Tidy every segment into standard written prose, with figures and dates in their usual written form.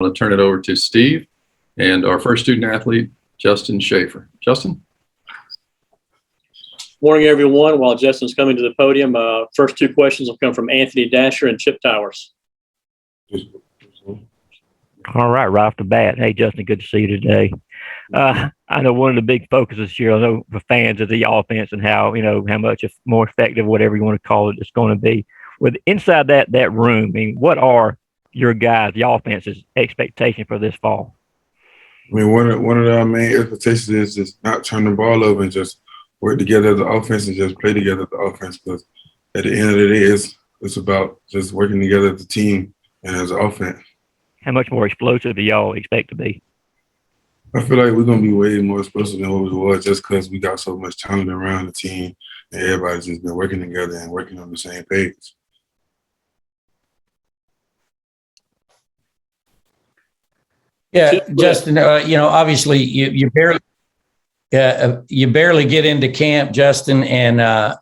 going to turn it over to Steve and our first student athlete, Justin Shaffer. Justin? Morning, everyone. While Justin's coming to the podium, first two questions will come from Anthony Dasher and Chip Towers. All right off the bat. Hey, Justin, good to see you today. I know one of the big focuses here, I know for fans, is the offense and how much more effective, whatever you want to call it, it's going to be. With inside that room, I mean, what are your guys, the offense's expectation for this fall? I mean, one of our main expectations is just not turn the ball over and just work together as an offense and just play together as the offense. Because at the end of the day, it's about just working together as a team and as an offense. How much more explosive do y'all expect to be? I feel like we're going to be way more explosive than what we were just because we got so much talent around the team and everybody's just been working together and working on the same page. Yeah, Justin, obviously you barely get into camp, Justin, and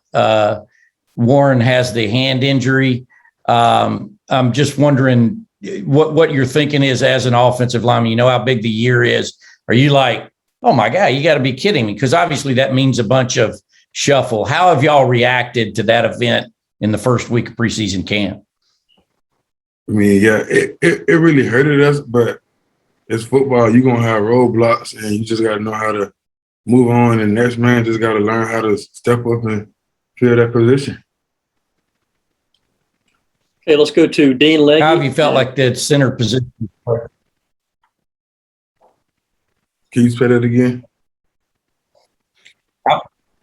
Warren has the hand injury. I'm just wondering what your thinking is as an offensive lineman. You know how big the year is. Are you like, oh my God, you got to be kidding me? Because obviously that means a bunch of shuffle. How have y'all reacted to that event in the first week of preseason camp? I mean, yeah, it really hurted us, but it's football. You're going to have roadblocks, and you just got to know how to move on. And next man just got to learn how to step up and fill that position. Okay, let's go to Dean Legge. How have you felt like that center position? Can you say that again?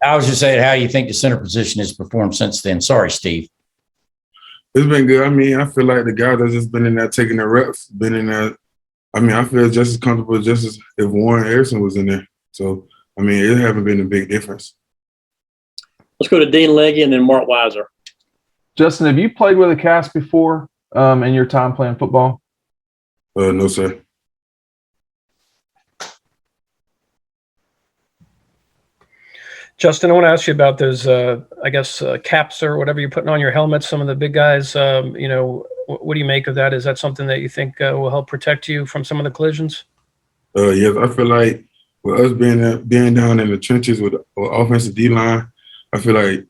I was just saying how you think the center position has performed since then. Sorry, Steve. It's been good. I mean, I feel like the guys that's just been in there taking the reps, been in there. I mean, I feel just as comfortable just as if Warren Harrison was in there. So, I mean, it hasn't been a big difference. Let's go to Dean Legge and then Mark Weiser. Justin, have you played with a cast before in your time playing football? No, sir. Justin, I want to ask you about those, caps or whatever you're putting on your helmets. Some of the big guys, what do you make of that? Is that something that you think will help protect you from some of the collisions? Yes, I feel like with us being down in the trenches with offensive D-line, I feel like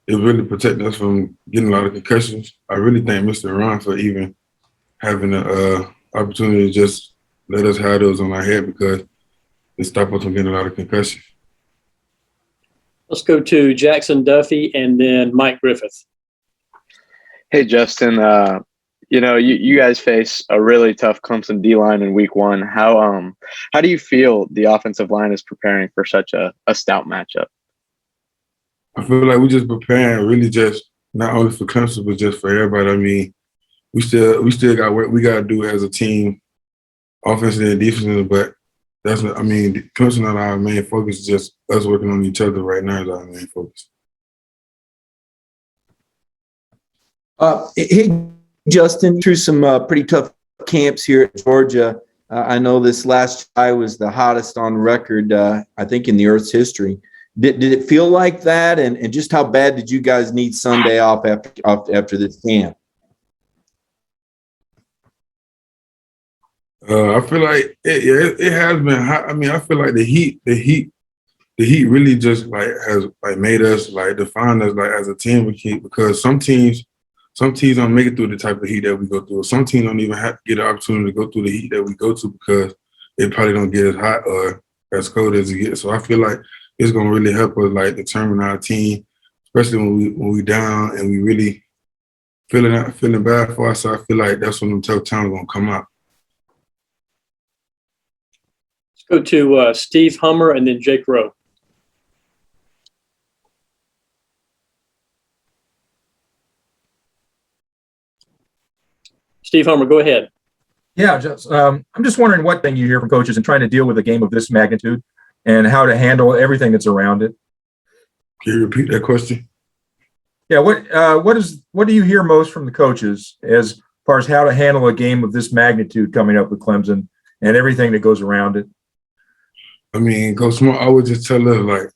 it really protects us from getting a lot of concussions. I really thank Mr. Ron for even having the opportunity to just let us have those on our head because it stopped us from getting a lot of concussions. Let's go to Jackson Duffy and then Mike Griffith. Hey, Justin, you guys face a really tough Clemson D-line in week one. How do you feel the offensive line is preparing for such a stout matchup? I feel like we're just preparing really just not only for Clemson, but just for everybody. I mean, we still got work we got to do as a team, offensively and defensively, but Clemson and our main focus is just us working on each other right now is our main focus. Hey, Justin, through some pretty tough camps here at Georgia. I know this last July was the hottest on record, I think, in the Earth's history. Did it feel like that? And just how bad did you guys need Sunday off after this camp? I feel like it has been hot. I mean, I feel like the heat really just has made us define us as a team because some teams don't make it through the type of heat that we go through. Some teams don't even have to get an opportunity to go through the heat that we go to because they probably don't get as hot or as cold as it gets. So I feel like it's gonna really help us determine our team, especially when we down and we really feeling bad for us. So I feel like that's when them tough times gonna come out. Go to Steve Hummer and then Jake Rowe. Steve Hummer, go ahead. Yeah, I'm just wondering what thing you hear from coaches and trying to deal with a game of this magnitude and how to handle everything that's around it. Can you repeat that question? Yeah, what do you hear most from the coaches as far as how to handle a game of this magnitude coming up with Clemson and everything that goes around it? I mean, Coach Smart always just tell us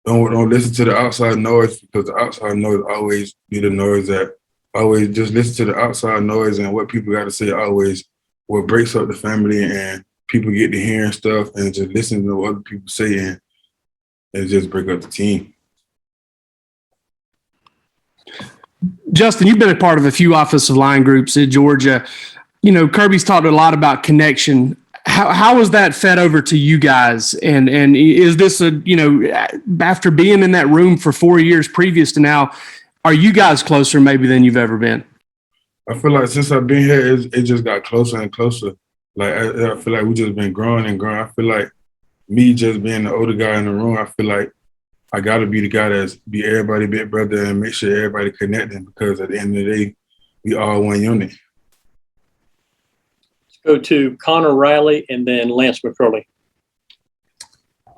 don't listen to the outside noise because the outside noise always be the noise that always just listen to the outside noise and what people got to say always what breaks up the family, and people get to hearing stuff and just listen to what other people say, and it just break up the team. Justin, you've been a part of a few offensive line groups at Georgia. You know, Kirby's talked a lot about connection. How was that fed over to you guys? And is this after being in that room for 4 years previous to now, are you guys closer maybe than you've ever been? I feel like since I've been here, it just got closer and closer. Like I feel like we just been growing and growing. I feel like me just being the older guy in the room, I feel like I got to be the guy that's be everybody big brother and make sure everybody connecting, because at the end of the day, we all one unit. Let's go to Connor Riley and then Lance McCurley.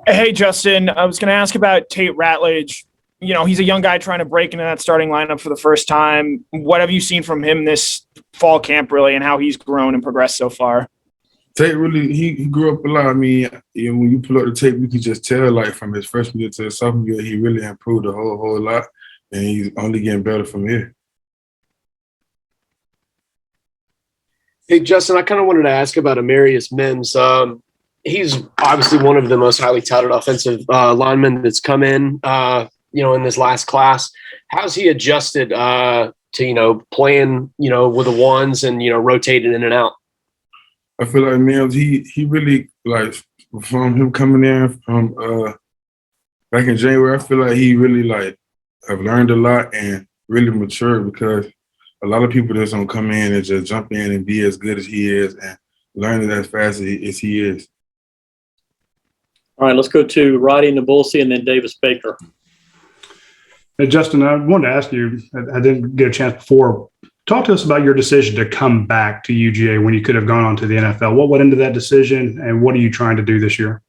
Hey, Justin, I was going to ask about Tate Ratledge. You know, he's a young guy trying to break into that starting lineup for the first time. What have you seen from him this fall camp, really, and how he's grown and progressed so far? Tate really, he grew up a lot. I mean, when you pull up the tape, you can just tell, like, from his freshman year to his sophomore year, he really improved a whole lot, and he's only getting better from here. Hey, Justin, I kind of wanted to ask about Amarius Mims. He's obviously one of the most highly touted offensive linemen that's come in, in this last class. How's he adjusted to, playing, with the ones and, rotating in and out? I feel like Mims, he really, like, from him coming in from back in January, I feel like he really, like, have learned a lot and really matured, because a lot of people just don't come in and just jump in and be as good as he is and learn it as fast as he is. All right, let's go to Roddy Nabulsi and then Davis Baker. Hey, Justin, I wanted to ask you, I didn't get a chance before. Talk to us about your decision to come back to UGA when you could have gone on to the NFL. What went into that decision, and what are you trying to do this year?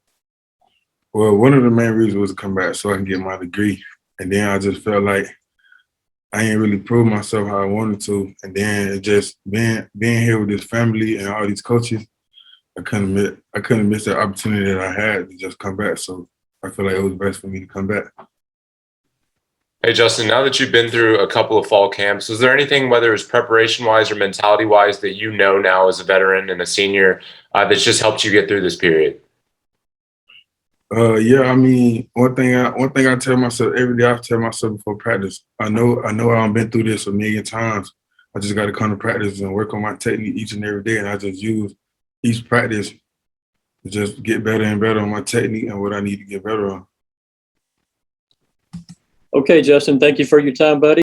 Well, one of the main reasons was to come back so I can get my degree. And then I just felt like I ain't really proved myself how I wanted to. And then it just being here with this family and all these coaches, I couldn't miss the opportunity that I had to just come back. So I feel like it was best for me to come back. Hey, Justin, now that you've been through a couple of fall camps, is there anything, whether it's preparation-wise or mentality-wise, that you know now as a veteran and a senior that's just helped you get through this period? Yeah, I mean, one thing I tell myself every day, I tell myself before practice, I know I've been through this a million times. I just got to come to practice and work on my technique each and every day, and I just use each practice to just get better and better on my technique and what I need to get better on. Okay, Justin, thank you for your time, buddy.